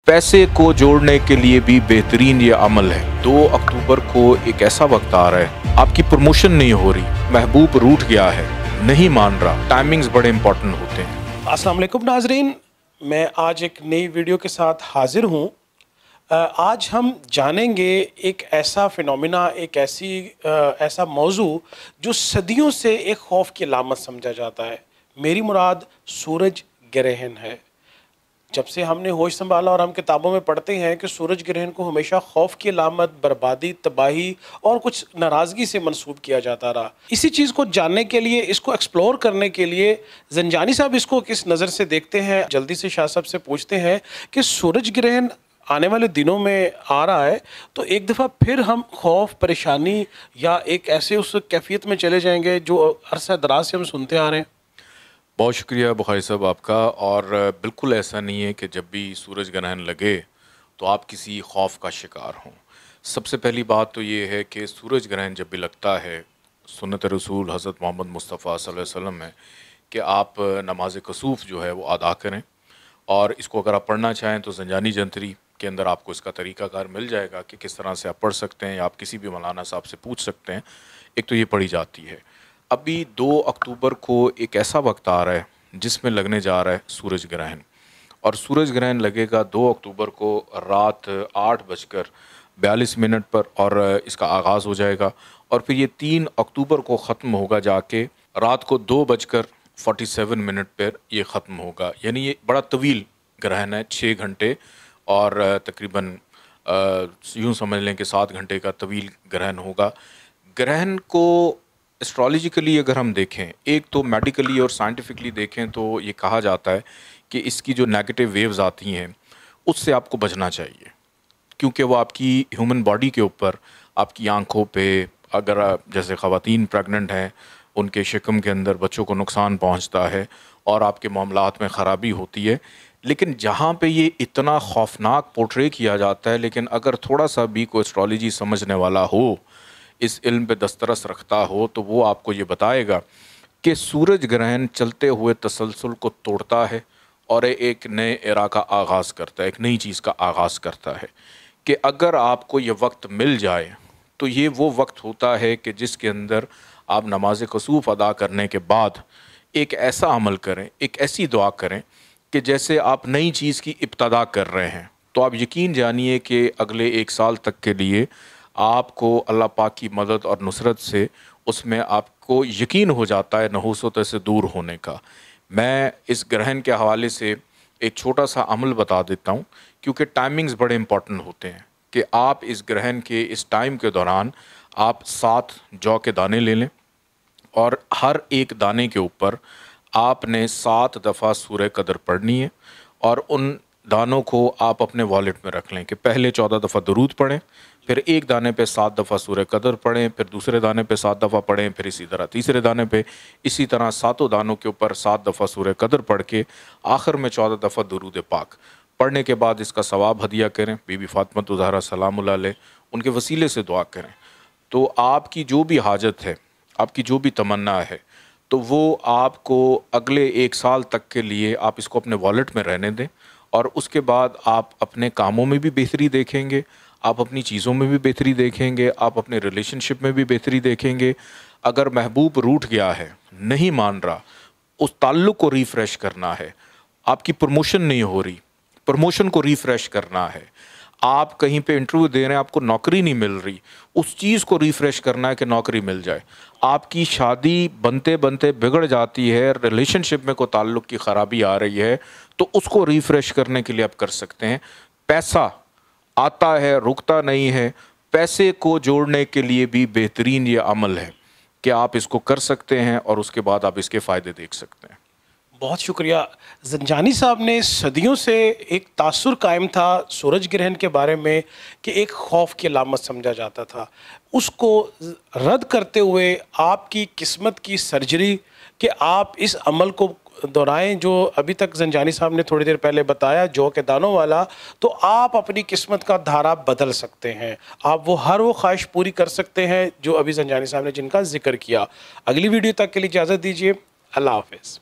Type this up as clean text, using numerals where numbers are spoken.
पैसे को जोड़ने के लिए भी बेहतरीन ये अमल है। 2 अक्टूबर को एक ऐसा वक्त आ रहा है, आपकी प्रमोशन नहीं हो रही, महबूब रूठ गया है, नहीं मान रहा, टाइमिंग्स बड़े इंपॉर्टेंट होते हैं। अस्सलाम वालेकुम नाजरीन, मैं आज एक नई वीडियो के साथ हाजिर हूँ। आज हम जानेंगे एक ऐसा फिनोमिना, एक ऐसा मौजू जो सदियों से एक खौफ की अलामत समझा जाता है। मेरी मुराद सूरज ग्रहण है। जब से हमने होश संभाला और हम किताबों में पढ़ते हैं कि सूरज ग्रहण को हमेशा खौफ की अलामत, बर्बादी, तबाही और कुछ नाराज़गी से मंसूब किया जाता रहा। इसी चीज़ को जानने के लिए, इसको एक्सप्लोर करने के लिए ज़ंजानी साहब इसको किस नज़र से देखते हैं, जल्दी से शाह साहब से पूछते हैं कि सूरज ग्रहण आने वाले दिनों में आ रहा है तो एक दफ़ा फिर हम खौफ, परेशानी या एक ऐसे उस कैफियत में चले जाएंगे जो अरसा दराज से हम सुनते आ रहे हैं। बहुत शुक्रिया बुखारी साहब आपका। और बिल्कुल ऐसा नहीं है कि जब भी सूरज ग्रहण लगे तो आप किसी खौफ का शिकार हों। सबसे पहली बात तो ये है कि सूरज ग्रहण जब भी लगता है, सुन्नत रसूल हज़रत मोहम्मद मुस्तफ़ा सल्लल्लाहु अलैहि वसल्लम है कि आप नमाज कसूफ़ जो है वो अदा करें। और इसको अगर आप पढ़ना चाहें तो ज़ंजानी जंतरी के अंदर आपको इसका तरीक़ाकार मिल जाएगा कि किस तरह से आप पढ़ सकते हैं, या आप किसी भी मौलाना साहब से पूछ सकते हैं। एक तो ये पढ़ी जाती है। अभी 2 अक्टूबर को एक ऐसा वक्त आ रहा है जिसमें लगने जा रहा है सूरज ग्रहण। और सूरज ग्रहण लगेगा 2 अक्टूबर को रात 8:42 पर, और इसका आगाज़ हो जाएगा और फिर ये 3 अक्टूबर को ख़त्म होगा, जाके रात को 2:47 पर ये ख़त्म होगा। यानी ये बड़ा तवील ग्रहण है, 6 घंटे और तकरीबन यूँ समझ लें कि 7 घंटे का तवील ग्रहण होगा। ग्रहण को एस्ट्रोलॉजिकली अगर हम देखें, एक तो मेडिकली और साइंटिफिकली देखें तो ये कहा जाता है कि इसकी जो नेगेटिव वेव्स आती हैं उससे आपको बचना चाहिए, क्योंकि वो आपकी ह्यूमन बॉडी के ऊपर, आपकी आंखों पे, अगर जैसे ख़वातीन प्रेग्नेंट हैं उनके शिकम के अंदर बच्चों को नुकसान पहुंचता है और आपके मामलात में ख़राबी होती है। लेकिन जहाँ पे ये इतना खौफनाक पोर्ट्रे किया जाता है, लेकिन अगर थोड़ा सा भी कोई एस्ट्रोलॉजी समझने वाला हो, इस इल्म पे दस्तरस रखता हो, तो वो आपको ये बताएगा कि सूरज ग्रहण चलते हुए तसलसल को तोड़ता है और एक नए एरा का आगाज़ करता है, एक नई चीज़ का आगाज़ करता है। कि अगर आपको ये वक्त मिल जाए तो ये वो वक्त होता है कि जिसके अंदर आप नमाज कसूफ़ अदा करने के बाद एक ऐसा अमल करें, एक ऐसी दुआ करें कि जैसे आप नई चीज़ की इब्तदा कर रहे हैं। तो आप यकीन जानिए कि अगले 1 साल तक के लिए आपको अल्लाह पाक की मदद और नुसरत से उसमें आपको यकीन हो जाता है नहूसत से दूर होने का। मैं इस ग्रहण के हवाले से एक छोटा सा अमल बता देता हूँ, क्योंकि टाइमिंग्स बड़े इंपॉर्टेंट होते हैं। कि आप इस ग्रहण के इस टाइम के दौरान आप 7 जौ के दाने ले लें और हर एक दाने के ऊपर आपने 7 दफ़ा सूरह कदर पढ़नी है। और उन दानों को आप अपने वॉलेट में रख लें कि पहले 14 दफ़ा दरूद पढ़ें, फिर एक दाने पे 7 दफ़ा सूरह कदर पढ़ें, फिर दूसरे दाने पे 7 दफ़ा पढ़ें, फिर इसी तरह तीसरे दाने पे, इसी तरह 7 दानों के ऊपर 7 दफ़ा सूरह कदर पढ़ के आखिर में 14 दफ़ा दरूद पाक पढ़ने के बाद इसका सवाब हदिया करें। बीबी फातिमा ज़हरा सलामुल्लाह अलैह उनके वसीले से दुआ करें। तो आपकी जो भी हाजत है, आपकी जो भी तमन्ना है, तो वो आपको अगले 1 साल तक के लिए आप इसको अपने वॉलेट में रहने दें। और उसके बाद आप अपने कामों में भी बेहतरी देखेंगे, आप अपनी चीज़ों में भी बेहतरी देखेंगे, आप अपने रिलेशनशिप में भी बेहतरी देखेंगे। अगर महबूब रूठ गया है, नहीं मान रहा, उस ताल्लुक़ को रिफ़्रेश करना है। आपकी प्रमोशन नहीं हो रही, प्रमोशन को रिफ़्रेश करना है। आप कहीं पे इंटरव्यू दे रहे हैं, आपको नौकरी नहीं मिल रही, उस चीज़ को रिफ़्रेश करना है कि नौकरी मिल जाए। आपकी शादी बनते बनते बिगड़ जाती है, रिलेशनशिप में कोई ताल्लुक़ की ख़राबी आ रही है, तो उसको रिफ़्रेश करने के लिए आप कर सकते हैं। पैसा आता है, रुकता नहीं है। पैसे को जोड़ने के लिए भी बेहतरीन ये अमल है कि आप इसको कर सकते हैं और उसके बाद आप इसके फ़ायदे देख सकते हैं। बहुत शुक्रिया। ज़ंजानी साहब ने सदियों से एक तासुर कायम था सूरज ग्रहण के बारे में कि एक खौफ की अलामत समझा जाता था। उसको रद्द करते हुए आपकी किस्मत की सर्जरी कि आप इस अमल को दोहराएं जो अभी तक ज़ंजानी साहब ने थोड़ी देर पहले बताया, जौ के दानों वाला, तो आप अपनी किस्मत का धारा बदल सकते हैं। आप वो ख्वाहिश पूरी कर सकते हैं जो अभी ज़ंजानी साहब ने जिनका जिक्र किया। अगली वीडियो तक के लिए इजाज़त दीजिए। अल्लाह हाफ़िज़।